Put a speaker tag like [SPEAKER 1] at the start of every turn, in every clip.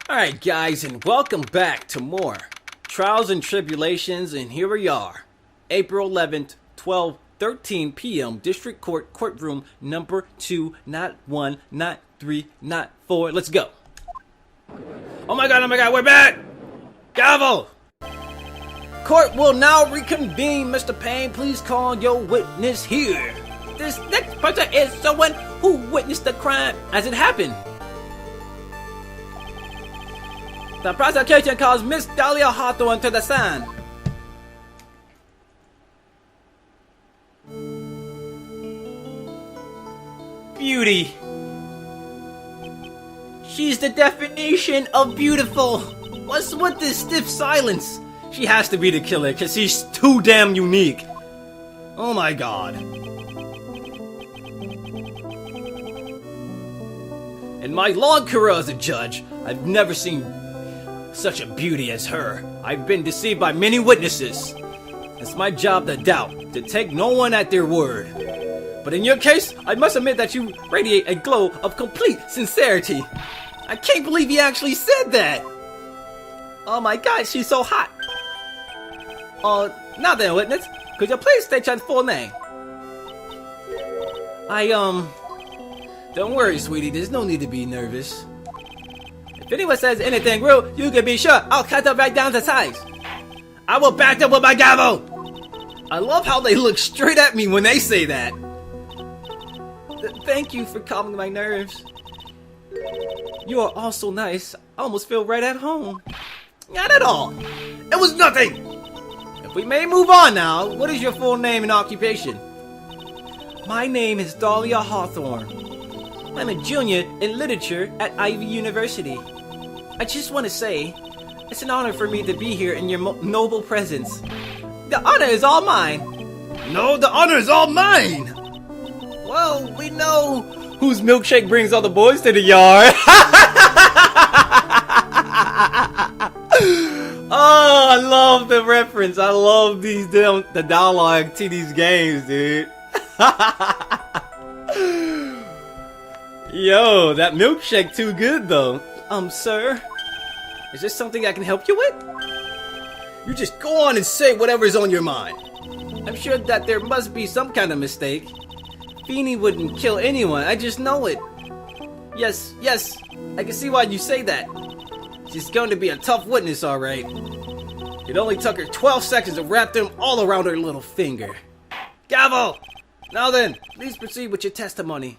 [SPEAKER 1] Alright guys, and welcome back to more Trials and Tribulations, and here we are, April 11th, 12:13 p.m. District Court, courtroom number 2, not 1, not 3, not 4, let's go. Oh my god, we're back! Gavel! Court will now reconvene. Mr. Payne, please call your witness here. This next person is someone who witnessed the crime as it happened. The prosecution calls Miss Dahlia Hawthorne to the stand. Beauty. She's the definition of beautiful. What's with this stiff silence? She has to be the killer because she's too damn unique. Oh my god. In my long career as a judge, I've never seen such a beauty as her. I've been deceived by many witnesses. It's my job to doubt, to take no one at their word. But in your case, I must admit that you radiate a glow of complete sincerity. I can't believe he actually said that. Oh my god, she's so hot. Now then, witness, could you please state your full name? Don't worry, sweetie, there's no need to be nervous. If anyone says anything rude, you can be sure I'll cut them right down to size. I will back them with my gavel! I love how they look straight at me when they say that. Thank you for calming my nerves. You are all so nice, I almost feel right at home. Not at all. It was nothing! If we may move on now, what is your full name and occupation? My name is Dahlia Hawthorne. I'm a junior in literature at Ivy University. I just want to say, it's an honor for me to be here in your noble presence. The honor is all mine. No, the honor is all mine. Well, we know whose milkshake brings all the boys to the yard. Oh, I love the reference. I love the dialogue to these games, dude. Yo, that milkshake too good though. Sir, is there something I can help you with? You just go on and say whatever's on your mind. I'm sure that there must be some kind of mistake. Feeny wouldn't kill anyone, I just know it. Yes, I can see why you say that. She's going to be a tough witness, alright. It only took her 12 seconds to wrap them all around her little finger. Gavel! Now then, please proceed with your testimony.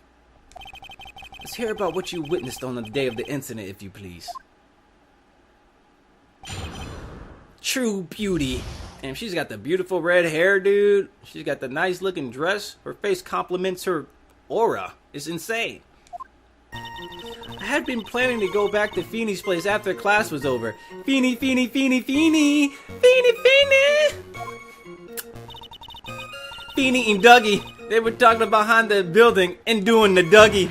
[SPEAKER 1] Let's hear about what you witnessed on the day of the incident, if you please. True beauty. And she's got the beautiful red hair, dude. She's got the nice looking dress. Her face complements her aura. It's insane. I had been planning to go back to Feeny's place after class was over. Feeny. Feeny and Dougie, they were talking behind the building and doing the Dougie.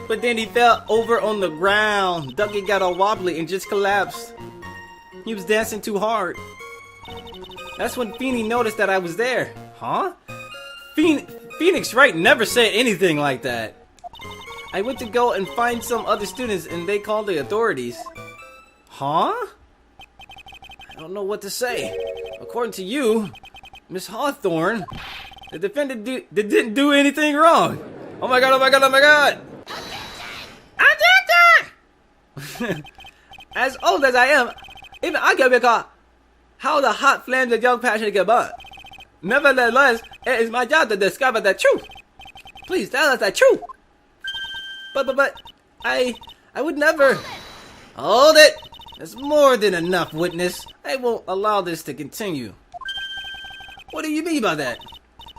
[SPEAKER 1] But then he fell over on the ground. Dougie got all wobbly and just collapsed. He was dancing too hard. That's when Feeny noticed that I was there. Huh? Phoenix Wright never said anything like that. I went to go and find some other students and they called the authorities. Huh? I don't know what to say. According to you, Miss Hawthorne, the defendant didn't do anything wrong. Oh my god. As old as I am, even I can recall how the hot flames of young passion get burnt. Nevertheless, it is my job to discover the truth. Please tell us the truth. But I would never. Hold it. That's more than enough, witness. I won't allow this to continue. What do you mean by that?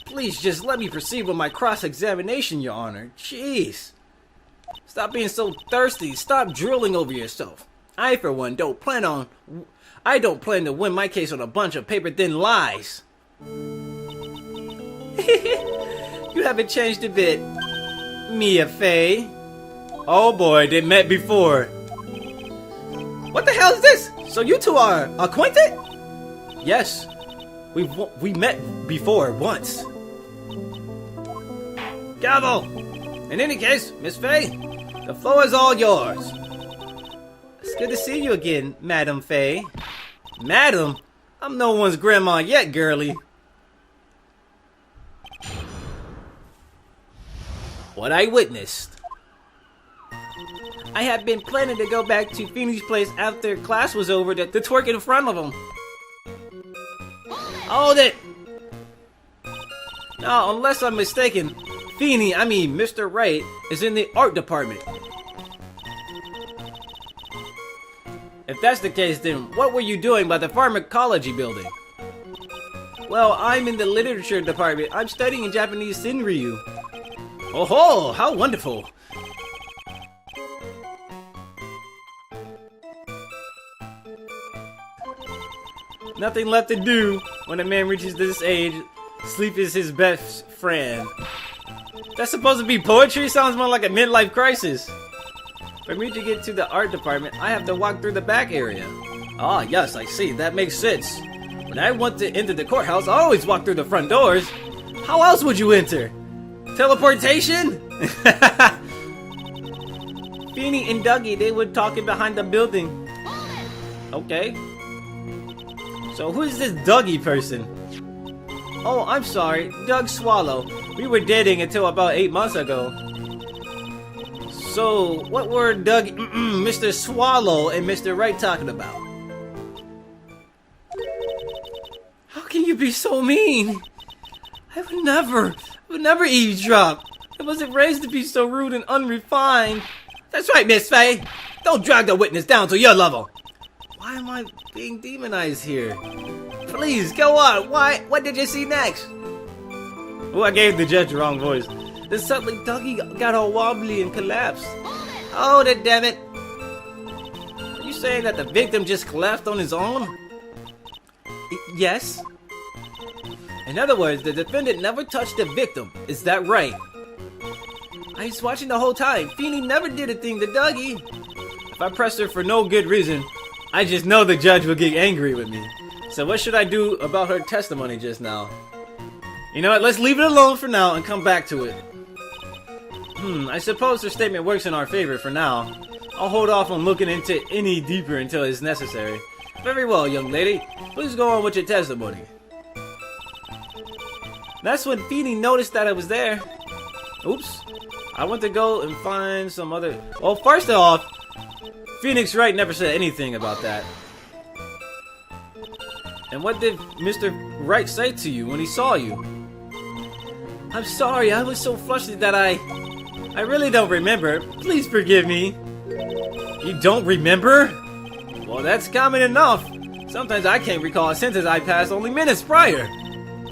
[SPEAKER 1] Please just let me proceed with my cross-examination, Your Honor. Jeez. Stop being so thirsty. Stop drooling over yourself. I, for one, don't plan to win my case on a bunch of paper-thin lies. You haven't changed a bit, Mia Fey. Oh boy, they met before. What the hell is this? So you two are acquainted? Yes, we met before once. Gavel! In any case, Miss Fey, the floor is all yours. good to see you again, Madam Faye. Madam? I'm no one's grandma yet, girlie. What I witnessed. I had been planning to go back to Phoenix Place after class was over to twerk in front of him. Hold it! No, unless I'm mistaken, Mr. Wright is in the art department. If that's the case, then what were you doing by the pharmacology building? Well, I'm in the literature department. I'm studying in Japanese Sinryu. Oh ho! How wonderful! Nothing left to do when a man reaches this age. Sleep is his best friend. That's supposed to be poetry? Sounds more like a midlife crisis. For me to get to the art department, I have to walk through the back area. Ah, yes, I see. That makes sense. When I want to enter the courthouse, I always walk through the front doors. How else would you enter? Teleportation? Feeny and Dougie, they were talking behind the building. Okay. So who is this Dougie person? Oh, I'm sorry, Doug Swallow. We were dating until about 8 months ago. So, what were Mr. Swallow and Mr. Wright talking about? How can you be so mean? I would never eavesdrop. I wasn't raised to be so rude and unrefined. That's right, Miss Faye. Don't drag the witness down to your level. Why am I being demonized here? Please, go on. What did you see next? Oh, I gave the judge the wrong voice. Then suddenly Dougie got all wobbly and collapsed. Hold it, damn it. Are you saying that the victim just collapsed on his own? Yes. In other words, the defendant never touched the victim. Is that right? I was watching the whole time. Feeny never did a thing to Dougie. If I pressed her for no good reason, I just know the judge will get angry with me. So what should I do about her testimony just now? You know what, let's leave it alone for now and come back to it. I suppose her statement works in our favor for now. I'll hold off on looking into any deeper until it's necessary. Very well, young lady. Please go on with your testimony. That's when Feeny noticed that I was there. Oops. I went to go and find some other... Well, first off, Phoenix Wright never said anything about that. And what did Mr. Wright say to you when he saw you? I'm sorry, I was so flustered that I really don't remember. Please forgive me. You don't remember? Well, that's common enough. Sometimes I can't recall a sentence I passed only minutes prior.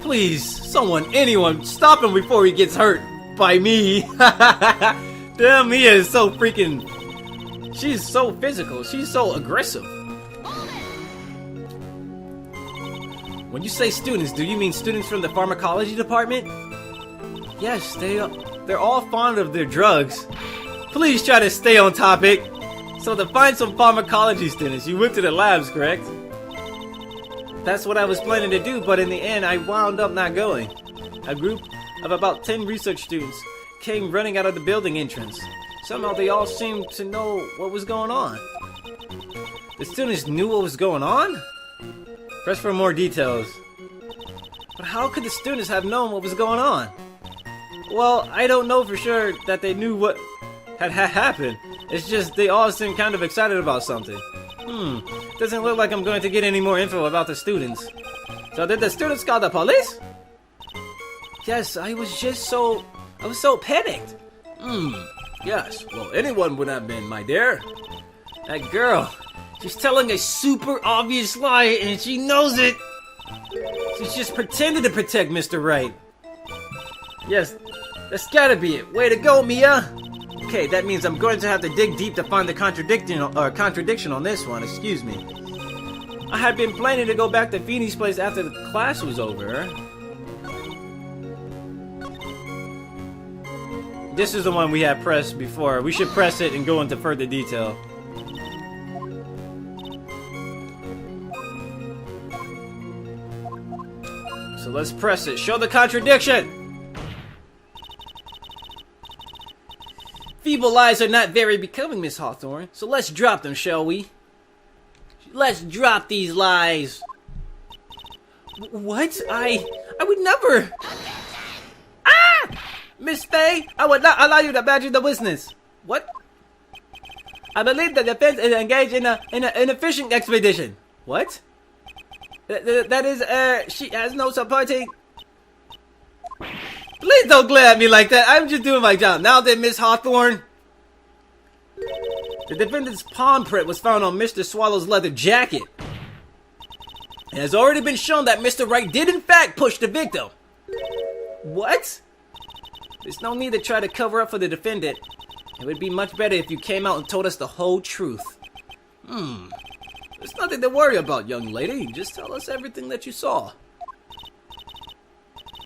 [SPEAKER 1] Please, anyone, stop him before he gets hurt by me. Damn, Mia is so freaking... She's so physical. She's so aggressive. When you say students, do you mean students from the pharmacology department? Yes, they're all fond of their drugs. Please try to stay on topic. So to find some pharmacology students, you went to the labs, correct? That's what I was planning to do, but in the end, I wound up not going. A group of about 10 research students came running out of the building entrance. Somehow they all seemed to know what was going on. The students knew what was going on? Press for more details. But how could the students have known what was going on? Well, I don't know for sure that they knew what had happened. It's just they all seemed kind of excited about something. Doesn't look like I'm going to get any more info about the students. So did the students call the police? Yes, I was so panicked. Yes, well, anyone would have been, my dear. That girl, she's telling a super obvious lie and she knows it. She's just pretending to protect Mr. Wright. Yes, that's gotta be it. Way to go, Mia. Okay, that means I'm going to have to dig deep to find the contradiction on this one. Excuse me. I had been planning to go back to Phoenix Place after the class was over. This is the one we had pressed before. We should press it and go into further detail. So let's press it. Show the contradiction! Feeble lies are not very becoming, Miss Hawthorne, so let's drop them, shall we? Let's drop these lies. What? I would never. Ah! Miss Faye, I would not allow you to badger the witness. What? I believe the defense is engaged in a fishing expedition. What? That is, she has no supporting. Please don't glare at me like that. I'm just doing my job. Now then, Miss Hawthorne. The defendant's palm print was found on Mr. Swallow's leather jacket. It has already been shown that Mr. Wright did in fact push the victim. What? There's no need to try to cover up for the defendant. It would be much better if you came out and told us the whole truth. There's nothing to worry about, young lady. Just tell us everything that you saw.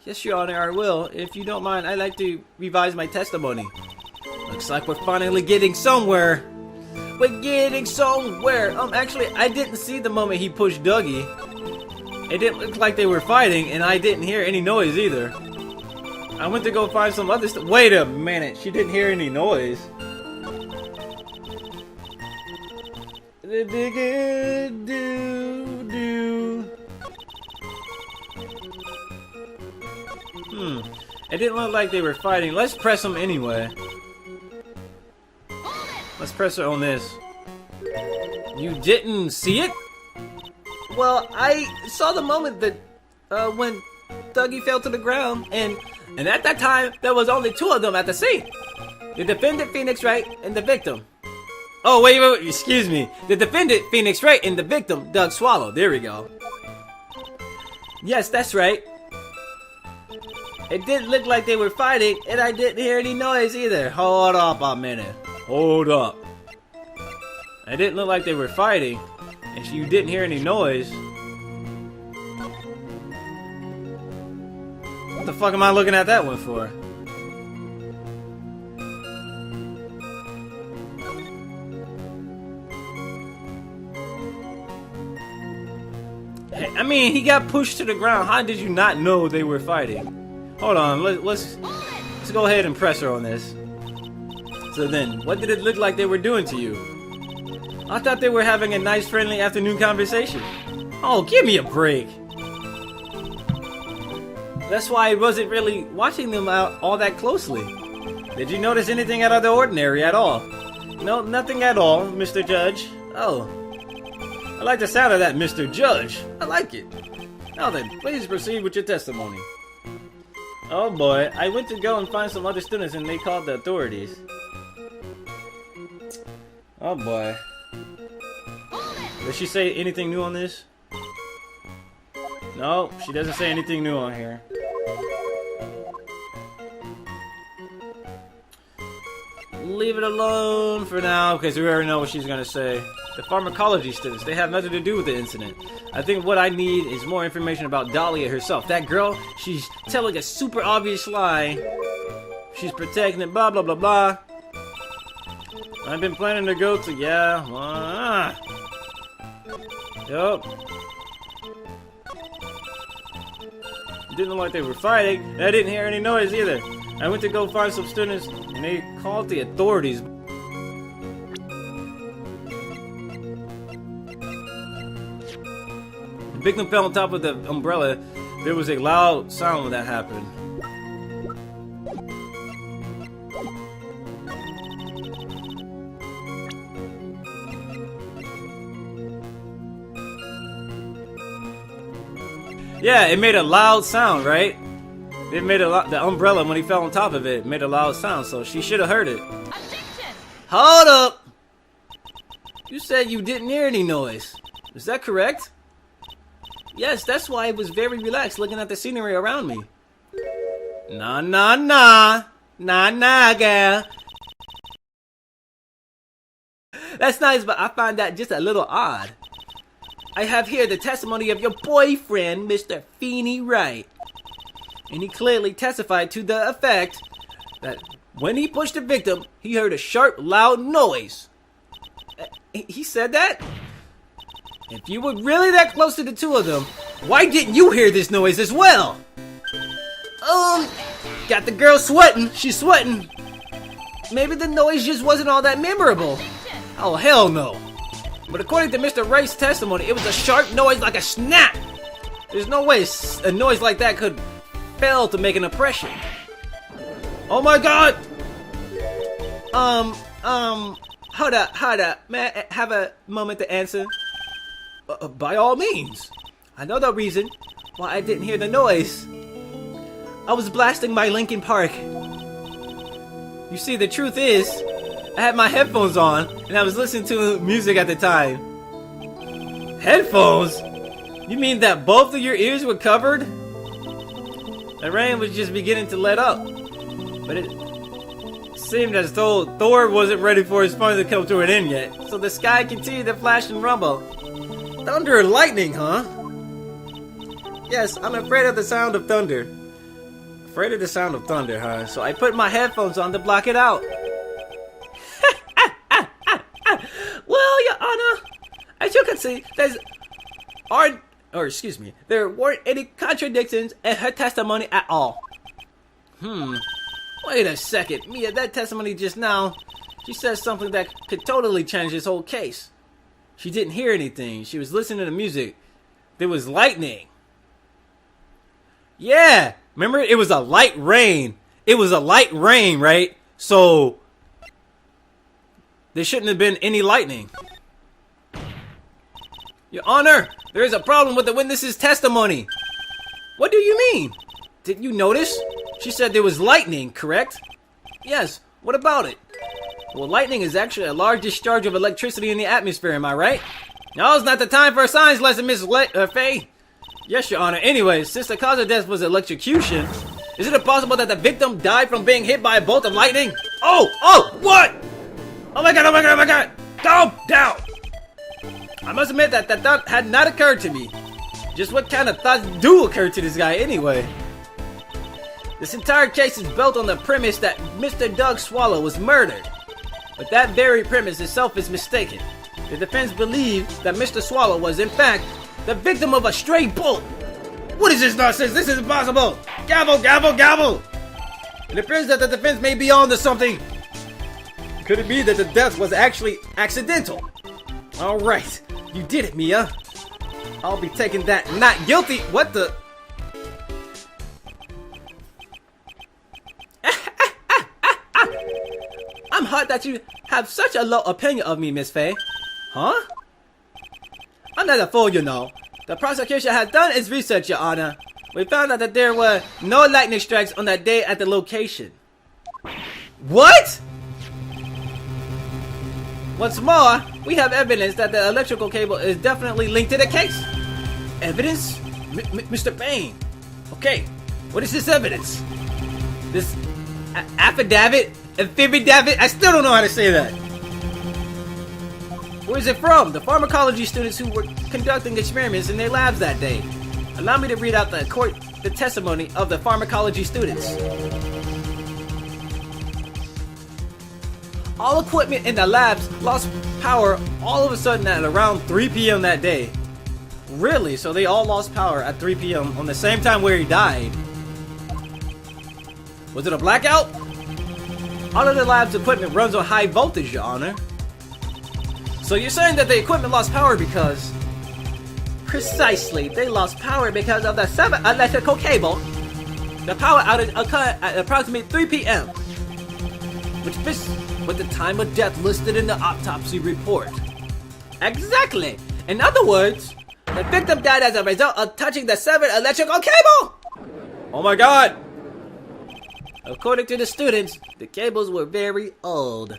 [SPEAKER 1] Yes, Your Honor, I will. If you don't mind, I'd like to revise my testimony. Looks like we're finally getting somewhere. We're getting somewhere. Actually, I didn't see the moment he pushed Dougie. It didn't look like they were fighting, and I didn't hear any noise either. I went to go find some other stuff. Wait a minute, she didn't hear any noise. The bigger do. It didn't look like they were fighting. Let's press them anyway. Let's press her on this. You didn't see it? Well, I saw the moment that when Dougie fell to the ground, and at that time there was only two of them at the scene. The defendant, Phoenix Wright, and the victim. Oh, wait, excuse me. The defendant, Phoenix Wright, and the victim, Doug Swallow. There we go. Yes, that's right. It didn't look like they were fighting, and I didn't hear any noise either. Hold up a minute. Hold up. It didn't look like they were fighting, and you didn't hear any noise. What the fuck am I looking at that one for? I mean, he got pushed to the ground. How did you not know they were fighting? Hold on, let's go ahead and press her on this. So then, what did it look like they were doing to you? I thought they were having a nice, friendly afternoon conversation. Oh, give me a break. That's why I wasn't really watching them out all that closely. Did you notice anything out of the ordinary at all? No, nothing at all, Mr. Judge. Oh. I like the sound of that, Mr. Judge. I like it. Now then, please proceed with your testimony. Oh boy, I went to go and find some other students and they called the authorities. Oh boy. Does she say anything new on this? No, she doesn't say anything new on here. Leave it alone for now, because we already know what she's gonna say. The pharmacology students, they have nothing to do with the incident. I think what I need is more information about Dahlia herself. That girl, she's telling a super obvious lie. She's protecting it, blah blah blah blah. I've been planning to go to, yeah, yup. It didn't look like they were fighting, and I didn't hear any noise either. I went to go find some students, and they called the authorities. The victim fell on top of the umbrella. There was a loud sound when that happened. Yeah, it made a loud sound, right? It made the umbrella, when he fell on top of it, made a loud sound, so she should have heard it. Objection! Hold up! You said you didn't hear any noise. Is that correct? Yes, that's why I was very relaxed looking at the scenery around me. Nah, nah, nah. Nah, nah, girl. That's nice, but I find that just a little odd. I have here the testimony of your boyfriend, Mr. Phoenix Wright. And he clearly testified to the effect that when he pushed the victim, he heard a sharp, loud noise. He said that? If you were really that close to the two of them, why didn't you hear this noise as well? Got the girl sweating. She's sweating. Maybe the noise just wasn't all that memorable. Oh, hell no. But according to Mr. Wright's testimony, it was a sharp noise like a snap. There's no way a noise like that could fail to make an impression. Oh my god! Hold up. May I have a moment to answer? By all means. I know the reason why I didn't hear the noise. I was blasting my Linkin Park. You see, the truth is, I had my headphones on, and I was listening to music at the time. Headphones? You mean that both of your ears were covered? The rain was just beginning to let up, but it seemed as though Thor wasn't ready for his fun to come to an end yet, so the sky continued to flash and rumble. Thunder and lightning, huh? Yes, I'm afraid of the sound of thunder. Afraid of the sound of thunder, huh? So I put my headphones on to block it out. Well, Your Honor, as you can see, there weren't any contradictions in her testimony at all. Wait a second, Mia, that testimony just now, she said something that could totally change this whole case. She didn't hear anything. She was listening to music. There was lightning. Yeah, remember, it was a light rain. It was a light rain, right? So there shouldn't have been any lightning. Your Honor, there is a problem with the witness's testimony. What do you mean? Didn't you notice? She said there was lightning, correct? Yes, what about it? Well, lightning is actually a large discharge of electricity in the atmosphere, am I right? No, it's not the time for a science lesson, Miss Faye. Yes, Your Honor. Anyway, since the cause of death was electrocution, is it possible that the victim died from being hit by a bolt of lightning? Oh, what? Oh my god. Calm down. I must admit that thought had not occurred to me. Just what kind of thoughts do occur to this guy anyway? This entire case is built on the premise that Mr. Doug Swallow was murdered. But that very premise itself is mistaken. The defense believes that Mr. Swallow was, in fact, the victim of a stray bolt. What is this nonsense? This is impossible. Gavel. It appears that the defense may be on to something. Could it be that the death was actually accidental? Alright, you did it, Mia. I'll be taking that not guilty. What the? I'm hurt that you have such a low opinion of me, Miss Faye. Huh? I'm not a fool, you know. The prosecution has done its research, Your Honor. We found out that there were no lightning strikes on that day at the location. What? What's more, we have evidence that the electrical cable is definitely linked to the case. Evidence? Mr. Payne. Okay, what is this evidence? This affidavit? Affidavit? I still don't know how to say that. Where is it from? The pharmacology students who were conducting experiments in their labs that day. Allow me to read out the testimony of the pharmacology students. All equipment in the labs lost power all of a sudden at around 3 p.m. that day. Really? So they all lost power at 3 p.m. on the same time where he died. Was it a blackout? All of the lab's equipment runs on high voltage, Your Honor. So you're saying that the equipment lost power because... Precisely, they lost power because of the 7 electrical cable. The power outage occurred at approximately 3 p.m. which fits with the time of death listed in the autopsy report. Exactly! In other words, the victim died as a result of touching the 7 electrical cable! Oh my god! According to the students, the cables were very old.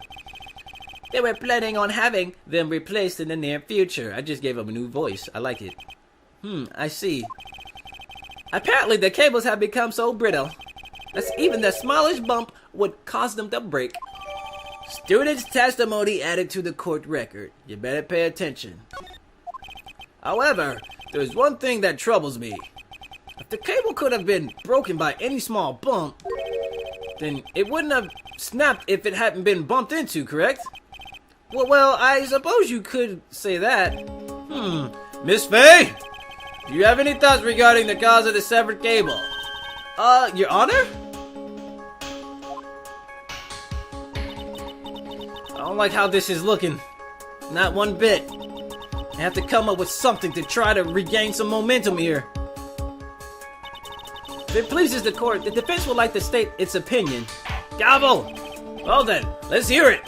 [SPEAKER 1] They were planning on having them replaced in the near future. I just gave them a new voice. I like it. I see. Apparently the cables have become so brittle that even the smallest bump would cause them to break. Students' testimony added to the court record. You better pay attention. However, there's one thing that troubles me. If the cable could have been broken by any small bump, then it wouldn't have snapped if it hadn't been bumped into, correct? Well, I suppose you could say that. Miss Faye, do you have any thoughts regarding the cause of the severed cable? Your Honor? I don't like how this is looking. Not one bit. I have to come up with something to try to regain some momentum here. If it pleases the court, the defense would like to state its opinion. Gavel! Well then, let's hear it.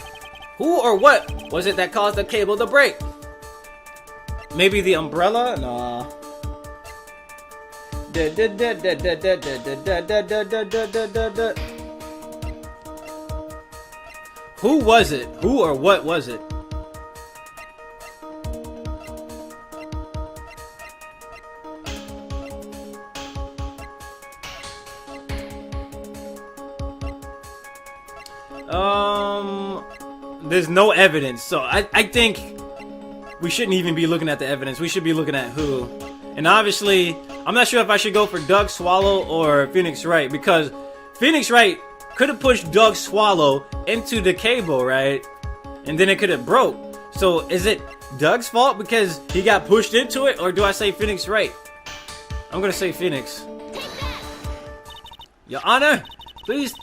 [SPEAKER 1] Who or what was it that caused the cable to break? Maybe the umbrella? Nah. Who was it? Who or what was it? There's no evidence, so I think we shouldn't even be looking at the evidence. We should be looking at who. And obviously, I'm not sure if I should go for Doug Swallow or Phoenix Wright, because Phoenix Wright could have pushed Doug Swallow into the cable, right? And then it could have broke. So is it Doug's fault because he got pushed into it, or do I say Phoenix Wright? I'm gonna say Phoenix. Your Honor, please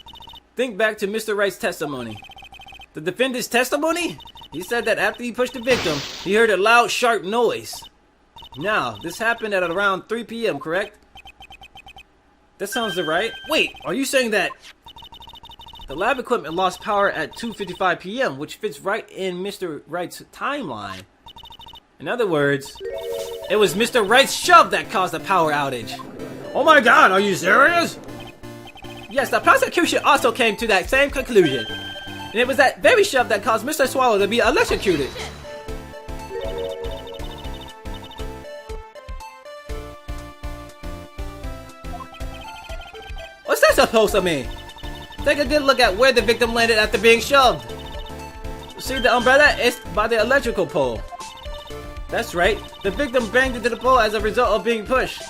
[SPEAKER 1] think back to Mr. Wright's testimony. The defendant's testimony? He said that after he pushed the victim, he heard a loud, sharp noise. Now, this happened at around 3 p.m., correct? That sounds right. Wait, are you saying that the lab equipment lost power at 2:55 p.m., which fits right in Mr. Wright's timeline? In other words, it was Mr. Wright's shove that caused the power outage. Oh my god, are you serious? Yes, the prosecution also came to that same conclusion. And it was that very shove that caused Mr. Swallow to be electrocuted. What's that supposed to mean? Take a good look at where the victim landed after being shoved. See the umbrella? It's by the electrical pole. That's right. The victim banged into the pole as a result of being pushed.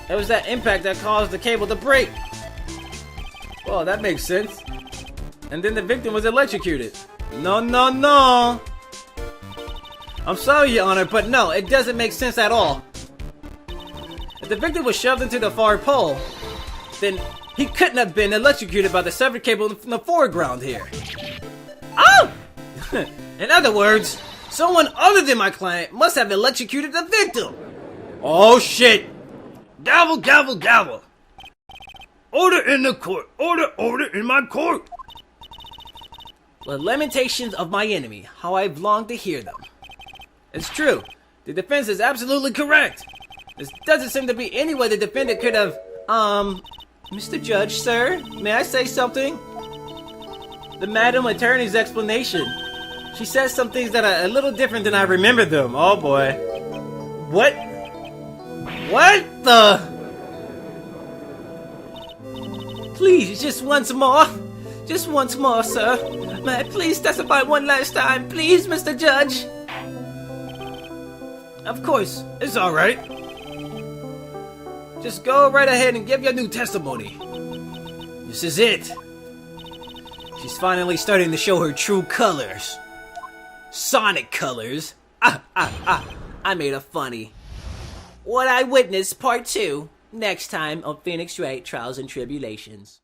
[SPEAKER 1] It was that impact that caused the cable to break. Well, that makes sense. And then the victim was electrocuted. No, no, no. I'm sorry, Your Honor, but no, it doesn't make sense at all. If the victim was shoved into the far pole, then he couldn't have been electrocuted by the severed cable in the foreground here. Oh! In other words, someone other than my client must have electrocuted the victim. Oh shit! Gavel, gavel, gavel! Order in the court! Order, order in my court! The lamentations of my enemy, how I've longed to hear them. It's true. The defense is absolutely correct. There doesn't seem to be any way the defendant could have, Mr. Judge, sir, may I say something? The Madam Attorney's explanation. She says some things that are a little different than I remember them. Oh boy. What? What the? Please, just once more. Just once more, sir. May I please testify one last time, please, Mr. Judge? Of course, it's alright. Just go right ahead and give your new testimony. This is it. She's finally starting to show her true colors. Sonic colors. I made a funny. What I Witnessed Part 2, next time on Phoenix Wright Trials and Tribulations.